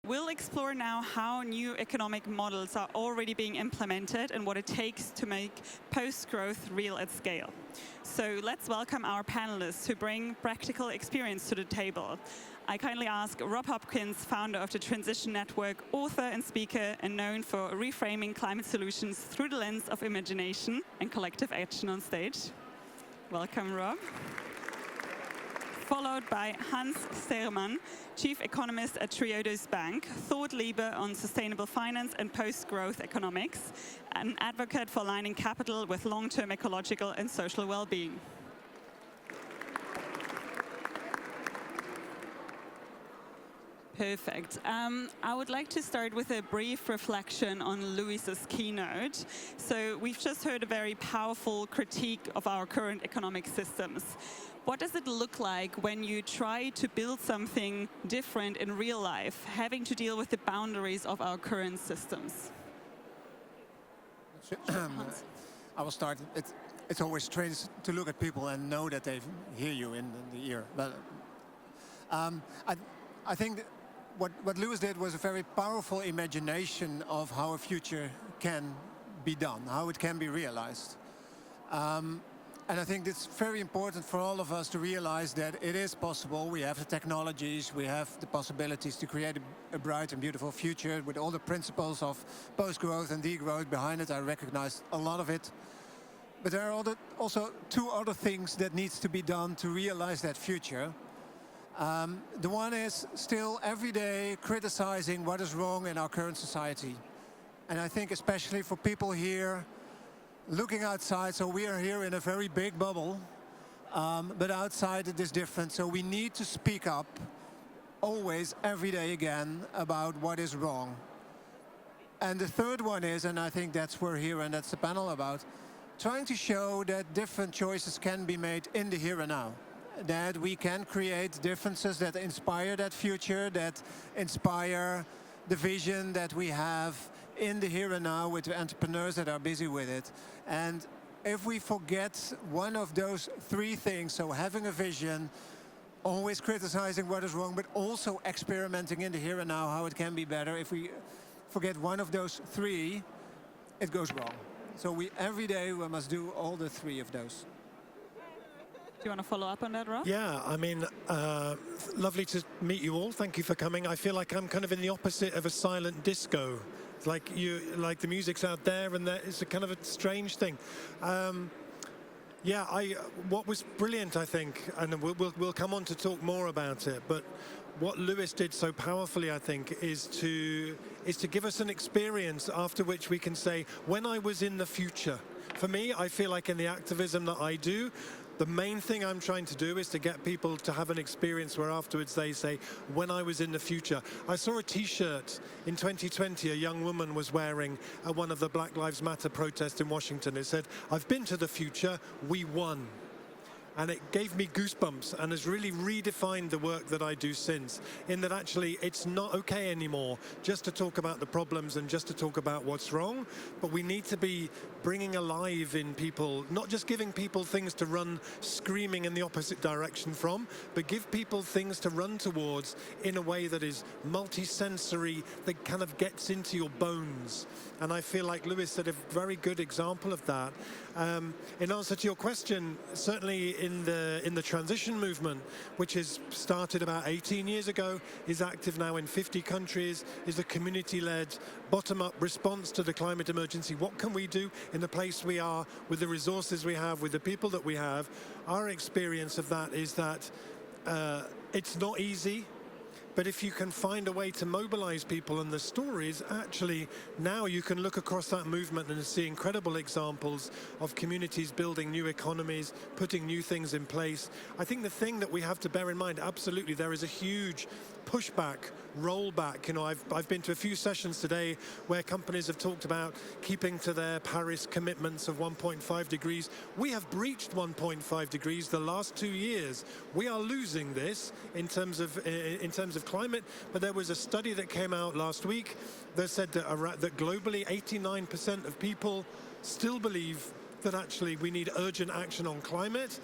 We'll explore now how new economic models are already being implemented and what it takes to make post-growth real at scale. So let's welcome our panelists who bring practical experience to the table. I kindly ask Rob Hopkins, founder of the Transition Network, author and speaker, and known for reframing climate solutions through the lens of imagination and collective action on stage. Welcome, Rob. Followed by Hans Sterman, chief economist at Triodos Bank, thought leader on sustainable finance and post-growth economics, an advocate for aligning capital with long-term ecological and social well-being. Perfect. I would like to start with a brief reflection on Luis's keynote. So we've just heard a very powerful critique of our current economic systems. What does it look like when you try to build something different in real life, having to deal with the boundaries of our current systems? I will start. It's always strange to look at people and know that they hear you in the ear. But I think that what Lewis did was a very powerful imagination of how a future can be done, how it can be realized. And I think it's very important for all of us to realize that it is possible. We have the technologies, we have the possibilities to create a bright and beautiful future with all the principles of post-growth and degrowth behind it. I recognize a lot of it. But there are also two other things that needs to be done to realize that future. The one is still every day criticizing what is wrong in our current society. And I think especially for people here looking outside, so we are here in a very big bubble, but outside it is different. So we need to speak up always, every day again, about what is wrong. And the third one is, and I think that's what we're here and that's the panel about, trying to show that different choices can be made in the here and now. That we can create differences that inspire that future, that inspire the vision that we have in the here and now with the entrepreneurs that are busy with it. And if we forget one of those three things, so having a vision, always criticizing what is wrong, but also experimenting in the here and now how it can be better, if we forget one of those three, it goes wrong. So every day we must do all the three of those. Do you want to follow up on that, Rob? Yeah, I mean, lovely to meet you all. Thank you for coming. I feel like I'm kind of in the opposite of a silent disco. It's like the music's out there, and it's a kind of a strange thing. Yeah, what was brilliant, I think, and we'll come on to talk more about it. But what Lewis did so powerfully, I think, is to give us an experience after which we can say, when I was in the future. For me, I feel like in the activism that I do, the main thing I'm trying to do is to get people to have an experience where afterwards they say, when I was in the future. I saw a T-shirt in 2020 a young woman was wearing at one of the Black Lives Matter protests in Washington. It said, "I've been to the future, we won." And it gave me goosebumps and has really redefined the work that I do since, in that actually it's not okay anymore just to talk about the problems and just to talk about what's wrong, but we need to be bringing alive in people, not just giving people things to run screaming in the opposite direction from, but give people things to run towards in a way that is multi-sensory, that kind of gets into your bones. And I feel like Lewis said a very good example of that. In answer to your question, certainly in the transition movement, which has started about 18 years ago, is active now in 50 countries, is a community-led, bottom-up response to the climate emergency. What can we do in the place we are, with the resources we have, with the people that we have? Our experience of that is that it's not easy. But if you can find a way to mobilize people and the stories, actually now you can look across that movement and see incredible examples of communities building new economies, putting new things in place. I think the thing that we have to bear in mind, absolutely, there is a huge pushback, rollback. You know, I've been to a few sessions today where companies have talked about keeping to their Paris commitments of 1.5 degrees. We have breached 1.5 degrees the last 2 years. We are losing this in terms of climate. But there was a study that came out last week that said that globally 89% of people still believe that actually we need urgent action on climate.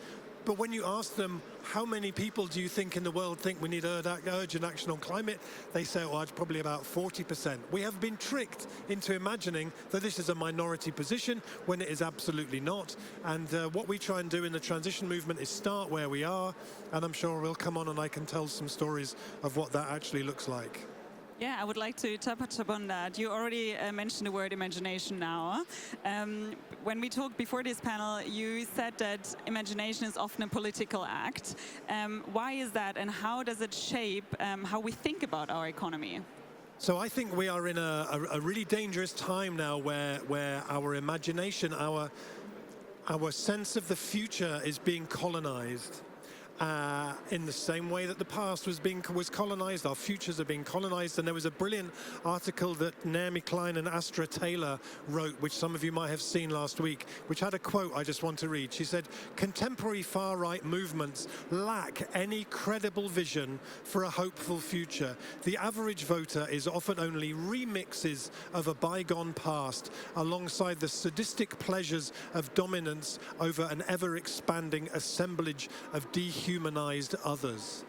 But when you ask them, how many people do you think in the world think we need urgent action on climate? They say, oh, it's probably about 40%. We have been tricked into imagining that this is a minority position when it is absolutely not. And what we try and do in the transition movement is start where we are, and I'm sure we'll come on and I can tell some stories of what that actually looks like. Yeah, I would like to touch upon that. You already mentioned the word imagination now. When we talked before this panel, you said that imagination is often a political act. Why is that, and how does it shape how we think about our economy? So I think we are in a really dangerous time now where our imagination, our sense of the future is being colonized. In the same way that the past was colonized, our futures are being colonized. And there was a brilliant article that Naomi Klein and Astra Taylor wrote, which some of you might have seen last week, which had a quote I just want to read. She said, contemporary far-right movements lack any credible vision for a hopeful future. The average voter is often only remixes of a bygone past alongside the sadistic pleasures of dominance over an ever-expanding assemblage of dehumanized others.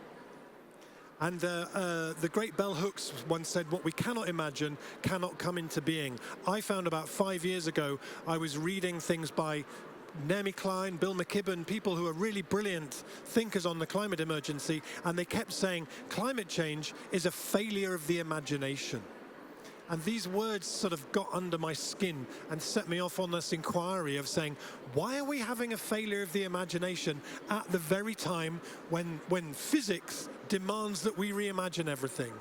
And the great bell hooks once said, what we cannot imagine cannot come into being. I found about 5 years ago, I was reading things by Naomi Klein, Bill McKibben, people who are really brilliant thinkers on the climate emergency, and they kept saying climate change is a failure of the imagination. And these words sort of got under my skin and set me off on this inquiry of saying, why are we having a failure of the imagination at the very time when physics demands that we reimagine everything?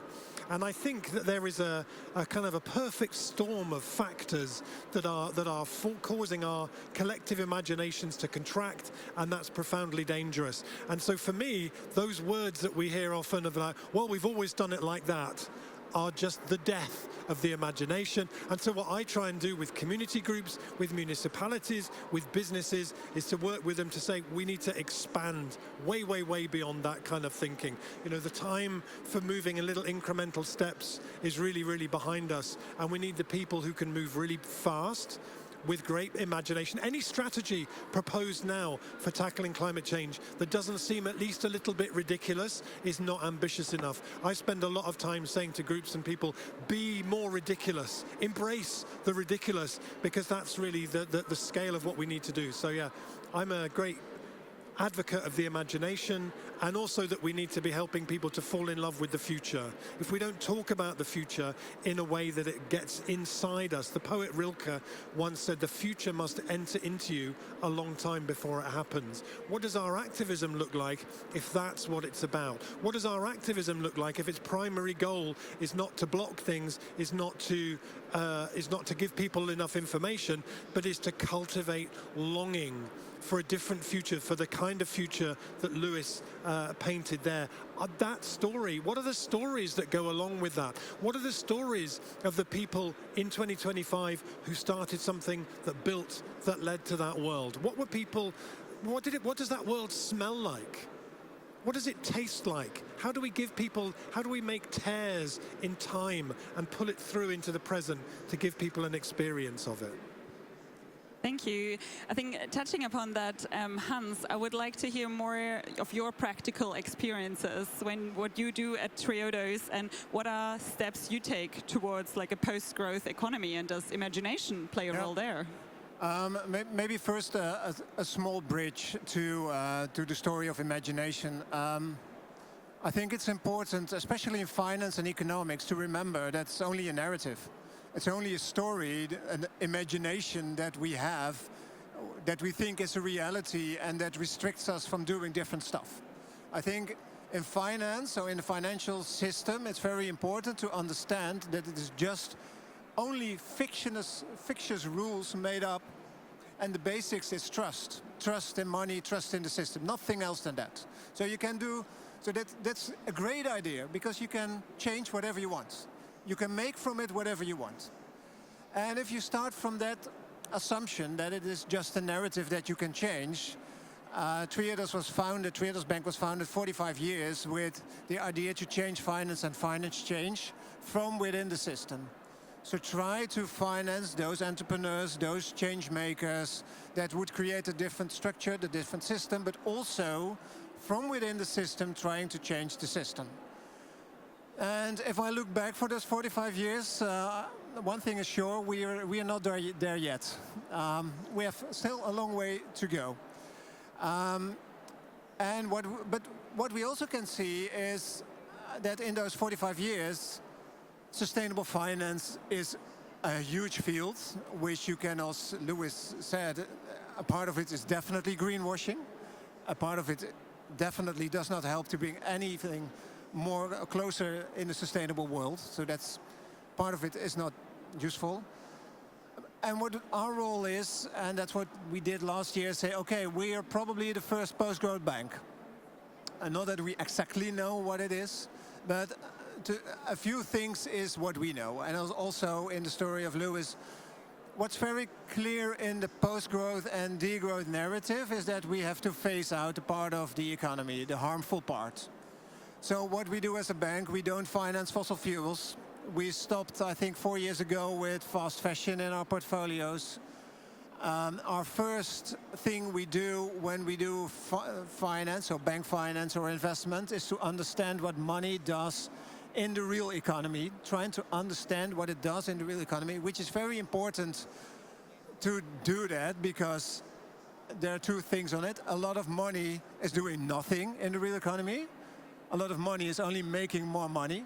And I think that there is a kind of a perfect storm of factors that are causing our collective imaginations to contract, and that's profoundly dangerous. And so for me, those words that we hear often of like, well, we've always done it like that, are just the death of the imagination. And so what I try and do with community groups, with municipalities, with businesses, is to work with them to say we need to expand way, way, way beyond that kind of thinking. You know, the time for moving in little incremental steps is really, really behind us, and we need the people who can move really fast with great imagination. Any strategy proposed now for tackling climate change that doesn't seem at least a little bit ridiculous is not ambitious enough. I spend a lot of time saying to groups and people, be more ridiculous, embrace the ridiculous, because that's really the scale of what we need to do. So yeah, I'm a great advocate of the imagination, and also that we need to be helping people to fall in love with the future. If we don't talk about the future in a way that it gets inside us, the poet Rilke once said, the future must enter into you a long time before it happens. What does our activism look like if that's what it's about? What does our activism look like if its primary goal is not to block things, is not to give people enough information, but is to cultivate longing for a different future, for the kind of future that Lewis painted there? That story, what are the stories that go along with that? What are the stories of the people in 2025 who started something that led to that world? What does that world smell like? What does it taste like? How do we make tears in time and pull it through into the present to give people an experience of it? Thank you. I think touching upon that, Hans, I would like to hear more of your practical experiences what you do at Triodos, and what are steps you take towards like a post-growth economy, and does imagination play a role there? Maybe first a small bridge to the story of imagination. I think it's important, especially in finance and economics, to remember that it's only a narrative. It's only a story, an imagination that we have, that we think is a reality, and that restricts us from doing different stuff. I think in finance, or in the financial system, it's very important to understand that it is just only fictitious rules made up, and the basics is trust. Trust in money, trust in the system, nothing else than that. So you can do, that's a great idea, because you can change whatever you want. You can make from it whatever you want. And if you start from that assumption that it is just a narrative that you can change, Triodos Bank was founded 45 years with the idea to change finance and finance change from within the system. So try to finance those entrepreneurs, those change makers that would create a different structure, the different system, but also from within the system trying to change the system. And if I look back for those 45 years, one thing is sure, we are not there yet. We have still a long way to go. But what we also can see is that in those 45 years, sustainable finance is a huge field, which you can, as Lewis said, a part of it is definitely greenwashing. A part of it definitely does not help to bring anything more closer in the sustainable world. So that's part of it is not useful. And what our role is, and that's what we did last year, say, okay, we are probably the first post-growth bank. And not that we exactly know what it is, but a few things is what we know. And also in the story of Lewis, what's very clear in the post-growth and degrowth narrative is that we have to phase out a part of the economy, the harmful part. So what we do as a bank, we don't finance fossil fuels. We stopped, I think, 4 years ago with fast fashion in our portfolios. Our first thing we do when we do finance, or bank finance or investment, is to understand what money does in the real economy, trying to understand what it does in the real economy, which is very important to do that because there are two things on it. A lot of money is doing nothing in the real economy. A lot of money is only making more money.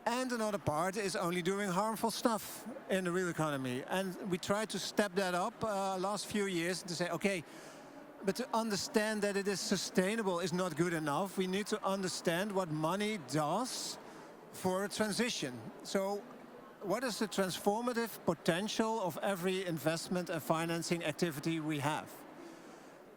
And another part is only doing harmful stuff in the real economy. And we try to step that up last few years to say, okay, but to understand that it is sustainable is not good enough. We need to understand what money does for a transition. So what is the transformative potential of every investment and financing activity we have?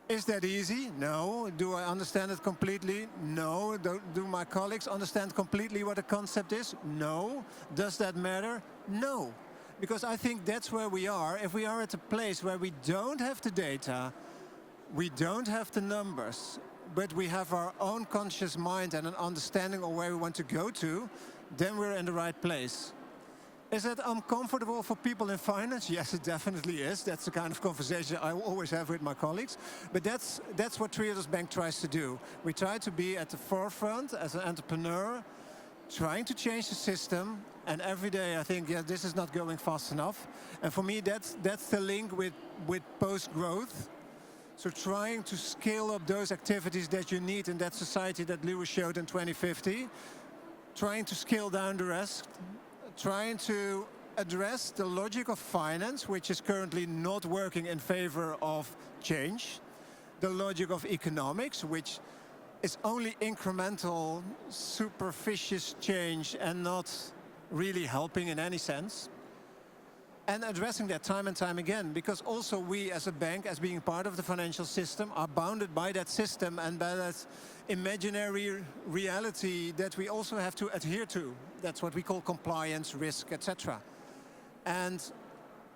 Is that easy? No. Do I understand it completely? No. Do my colleagues understand completely what the concept is? No. Does that matter? No. Because I think that's where we are. If we are at a place where we don't have the data, we don't have the numbers, but we have our own conscious mind and an understanding of where we want to go to, then we're in the right place. Is that uncomfortable for people in finance? Yes, it definitely is. That's the kind of conversation I always have with my colleagues. But that's what Triodos Bank tries to do. We try to be at the forefront as an entrepreneur, trying to change the system. And every day I think, yeah, this is not going fast enough. And for me, that's the link with post-growth. So trying to scale up those activities that you need in that society that Lewis showed in 2050. Trying to scale down the rest. Trying to address the logic of finance, which is currently not working in favor of change. The logic of economics, which is only incremental, superficial change and not really helping in any sense. And addressing that time and time again, because also we as a bank, as being part of the financial system, are bounded by that system and by that imaginary reality that we also have to adhere to. That's what we call compliance, risk, etc. And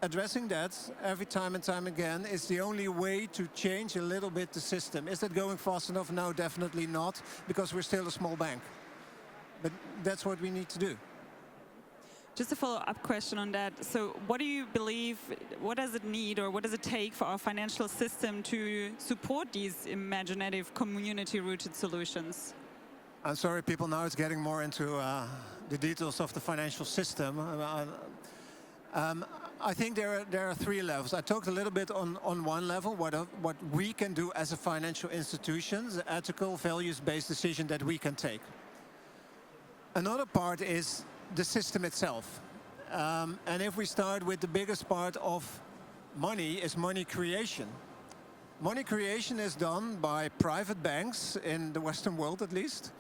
addressing that every time and time again is the only way to change a little bit the system. Is that going fast enough? No, definitely not, because we're still a small bank. But that's what we need to do. Just a follow-up question on that. So what do you believe, what does it need or what does it take for our financial system to support these imaginative community-rooted solutions? I'm sorry, people, now it's getting more into the details of the financial system. I think there are three levels. I talked a little bit on one level, what we can do as a financial institution, the ethical, values-based decision that we can take. Another part is the system itself. And if we start with the biggest part of money, is money creation. Money creation is done by private banks, in the Western world at least.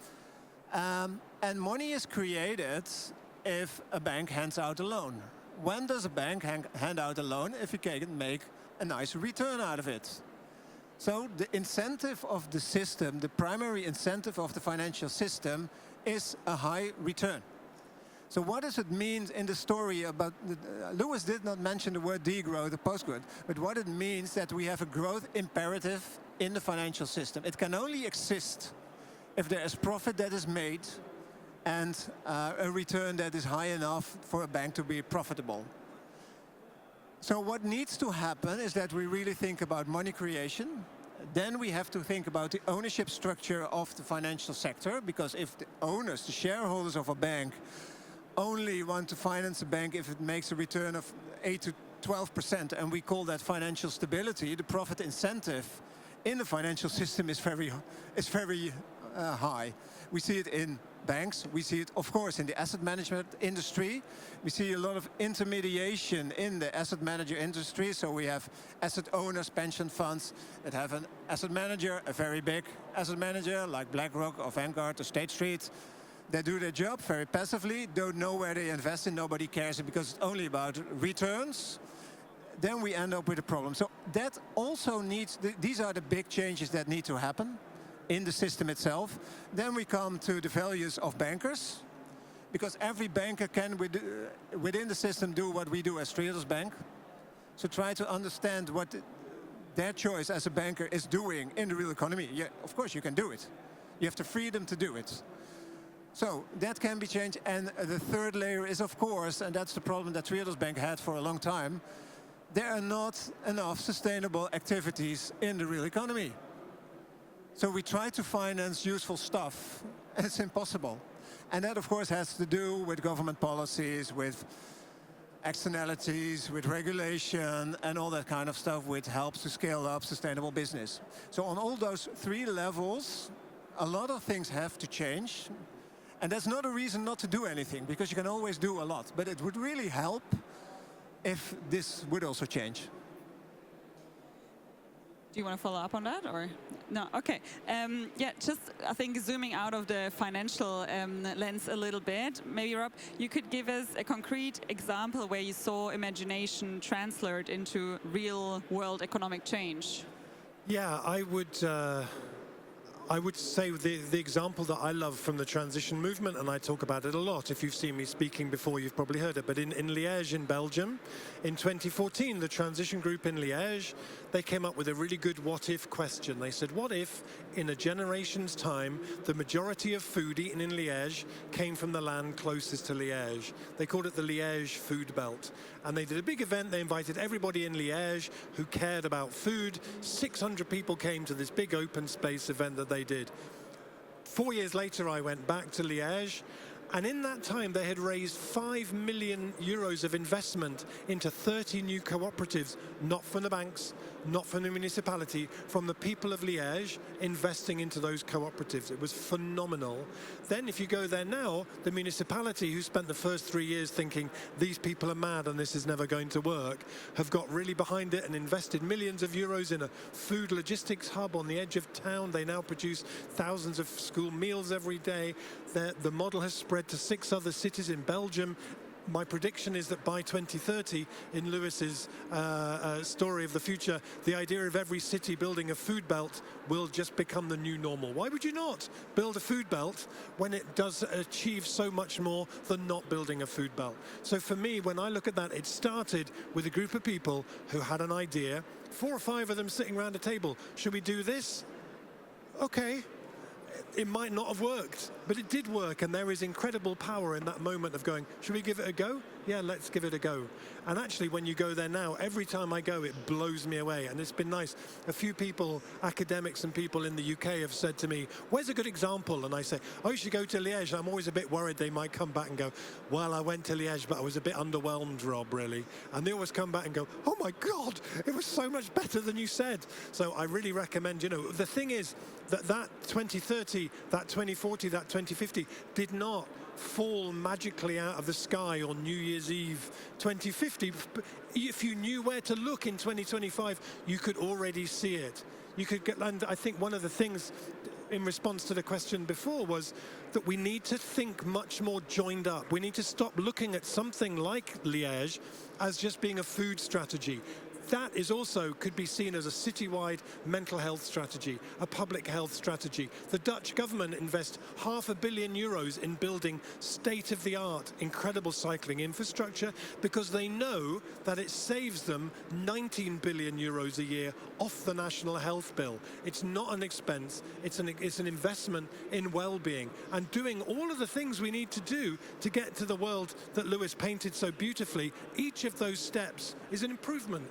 And money is created if a bank hands out a loan. When does a bank hand out a loan? If you can make a nice return out of it. So the incentive of the system, the primary incentive of the financial system, is a high return. So what does it mean in the story about, Lewis did not mention the word degrowth or post-growth, but what it means that we have a growth imperative in the financial system. It can only exist if there is profit that is made and a return that is high enough for a bank to be profitable. So what needs to happen is that we really think about money creation. Then we have to think about the ownership structure of the financial sector, because if the owners, the shareholders of a bank, only want to finance a bank if it makes a return of 8 to 12%, and we call that financial stability, the profit incentive in the financial system is very high. We see it in banks. We see it, of course, in the asset management industry. We see a lot of intermediation in the asset manager industry. So we have asset owners, pension funds that have an asset manager, a very big asset manager like BlackRock or Vanguard or State Street. They do their job very passively, don't know where they invest in, nobody cares because it's only about returns. Then we end up with a problem. So that also needs, these are the big changes that need to happen in the system itself. Then we come to the values of bankers, because every banker can, within the system, do what we do as Triodos Bank. So try to understand what their choice as a banker is doing in the real economy. Yeah, of course you can do it. You have the freedom to do it. So that can be changed. And the third layer is, of course, and that's the problem that Triodos Bank had for a long time, there are not enough sustainable activities in the real economy. So we try to finance useful stuff, and it's impossible. And that, of course, has to do with government policies, with externalities, with regulation, and all that kind of stuff, which helps to scale up sustainable business. So on all those three levels, a lot of things have to change. And that's not a reason not to do anything, because you can always do a lot. But it would really help if this would also change. Do you want to follow up on that, or no? Okay. Yeah, just I think zooming out of the financial lens a little bit. Maybe Rob, you could give us a concrete example where you saw imagination translate into real-world economic change. Yeah, I would say the example that I love from the transition movement, and I talk about it a lot. If you've seen me speaking before, you've probably heard it. But in Liège, in Belgium, in 2014, the transition group in Liège, they came up with a really good what-if question. They said, what if, in a generation's time, the majority of food eaten in Liège came from the land closest to Liège? They called it the Liège Food Belt. And they did a big event. They invited everybody in Liège who cared about food. 600 people came to this big open space event that they did. 4 years later, I went back to Liège, and in that time they had raised 5 million euros of investment into 30 new cooperatives, not from the banks, not from the municipality, from the people of Liège investing into those cooperatives. It was phenomenal. Then if you go there now, the municipality, who spent the first 3 years thinking these people are mad and this is never going to work, have got really behind it and invested millions of euros in a food logistics hub on the edge of town. They now produce thousands of school meals every day. The model has spread to 6 other cities in Belgium. My prediction is that by 2030, in Lewis's story of the future, the idea of every city building a food belt will just become the new normal. Why would you not build a food belt when it does achieve so much more than not building a food belt? So for me, when I look at that, it started with a group of people who had an idea, 4 or 5 of them sitting around a table. Should we do this? Okay. It might not have worked, but it did work, and there is incredible power in that moment of going, should we give it a go? Yeah, let's give it a go. And actually, when you go there now, every time I go, it blows me away, and it's been nice. A few people, academics and people in the UK have said to me, where's a good example? And I say, oh, you should go to Liège. I'm always a bit worried they might come back and go, well, I went to Liège, but I was a bit underwhelmed, Rob, really. And they always come back and go, oh my God, it was so much better than you said. So I really recommend, the thing is that 2030, that 2040, that 2050 did not fall magically out of the sky on New Year's Eve 2050. If you knew where to look in 2025, you could already see it. You could get, and I think one of the things in response to the question before was that we need to think much more joined up. We need to stop looking at something like Liège as just being a food strategy. that is also could be seen as a citywide mental health strategy, a public health strategy. The Dutch government invest €500 million in building state-of-the-art, incredible cycling infrastructure because they know that it saves them €19 billion a year off the national health bill. It's not an expense, it's an investment in well-being and doing all of the things we need to do to get to the world that Lewis painted so beautifully. Each of those steps is an improvement.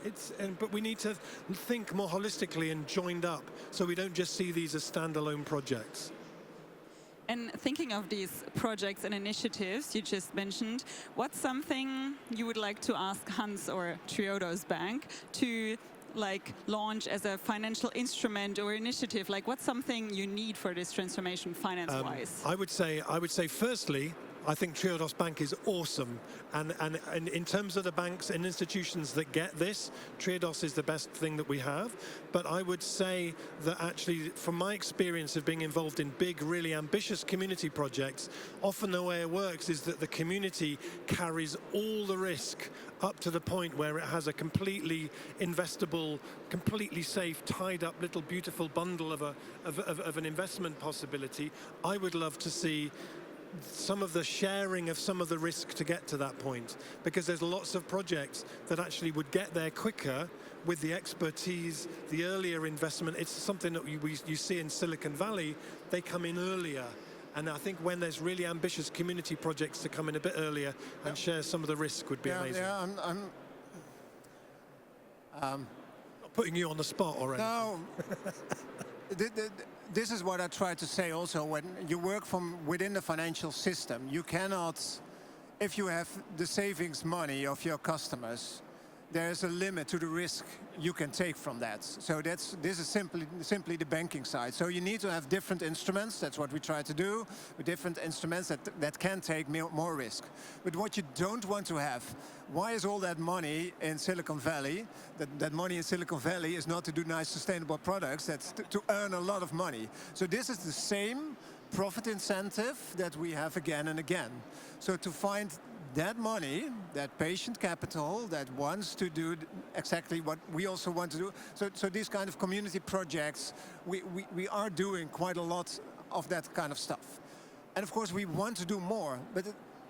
But we need to think more holistically and joined up so we don't just see these as standalone projects. And thinking of these projects and initiatives you just mentioned, what's something you would like to ask Hans or Triodos Bank to launch as a financial instrument or initiative? What's something you need for this transformation finance-wise? I would say firstly, I think Triodos Bank is awesome, and in terms of the banks and institutions that get this, Triodos is the best thing that we have. But I would say that actually, from my experience of being involved in big, really ambitious community projects, often the way it works is that the community carries all the risk up to the point where it has a completely investable, completely safe, tied up little beautiful bundle of an investment possibility. I would love to see some of the sharing of some of the risk to get to that point, because there's lots of projects that actually would get there quicker with the expertise, the earlier investment. It's something that you see in Silicon Valley. They come in earlier, and I think when there's really ambitious community projects to come in a bit earlier and share some of the risk would be amazing. Yeah, I'm not putting you on the spot already. No. This is what I try to say also. When you work from within the financial system, you cannot, if you have the savings money of your customers, there's a limit to the risk you can take from that. So this is simply the banking side. So you need to have different instruments. That's what we try to do, with different instruments that can take more risk. But what you don't want to have, why is all that money in Silicon Valley? That money in Silicon Valley is not to do nice sustainable products, that's to earn a lot of money. So this is the same profit incentive that we have again and again. So to find that money, that patient capital that wants to do exactly what we also want to do. So these kind of community projects, we are doing quite a lot of that kind of stuff. And of course we want to do more, but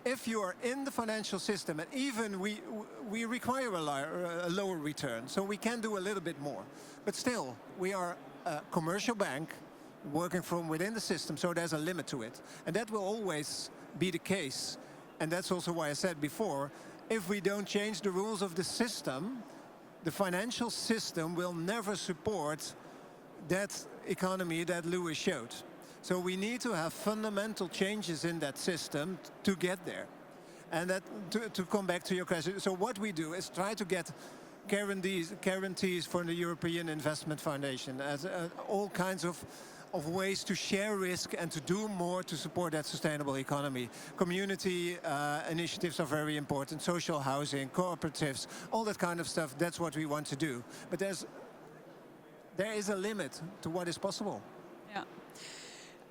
if you are in the financial system, and even we require a lower return, so we can do a little bit more. But still, we are a commercial bank working from within the system, so there's a limit to it. And that will always be the case. And that's also why I said before, if we don't change the rules of the system, the financial system will never support that economy that Lewis showed. So we need to have fundamental changes in that system to get there. And that to come back to your question, so what we do is try to get guarantees for the European Investment Foundation, as all kinds of ways to share risk and to do more to support that sustainable economy. Community initiatives are very important, social housing, cooperatives, all that kind of stuff, that's what we want to do. But there is a limit to what is possible. Yeah.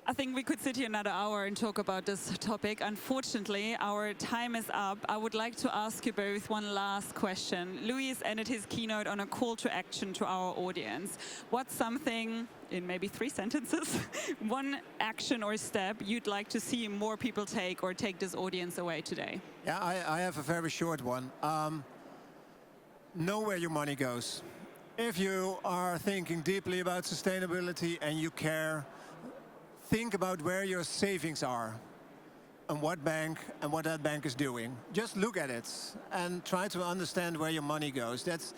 I think we could sit here another hour and talk about this topic. Unfortunately, our time is up. I would like to ask you both one last question. Louis ended his keynote on a call to action to our audience. What's something, in maybe 3 sentences, one action or step you'd like to see more people take or take this audience away today? Yeah, I have a very short one. Know where your money goes. If you are thinking deeply about sustainability and you care, think about where your savings are and what bank and what that bank is doing. Just look at it and try to understand where your money goes. That's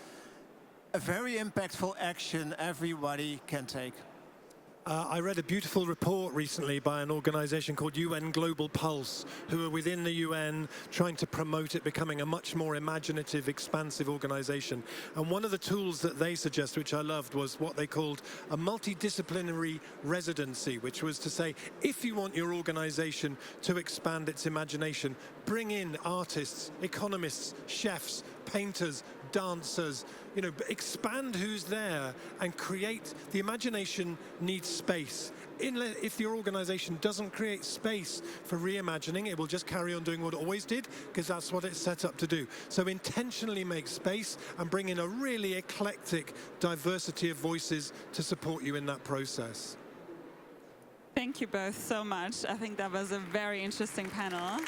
a very impactful action everybody can take. I read a beautiful report recently by an organization called UN Global Pulse, who are within the UN trying to promote it becoming a much more imaginative, expansive organization. And one of the tools that they suggest, which I loved, was what they called a multidisciplinary residency, which was to say, if you want your organization to expand its imagination, bring in artists, economists, chefs, painters, dancers, you know, expand who's there and create. The imagination needs space. If your organization doesn't create space for reimagining, it will just carry on doing what it always did, because that's what it's set up to do. So intentionally make space and bring in a really eclectic diversity of voices to support you in that process. Thank you both so much. I think that was a very interesting panel.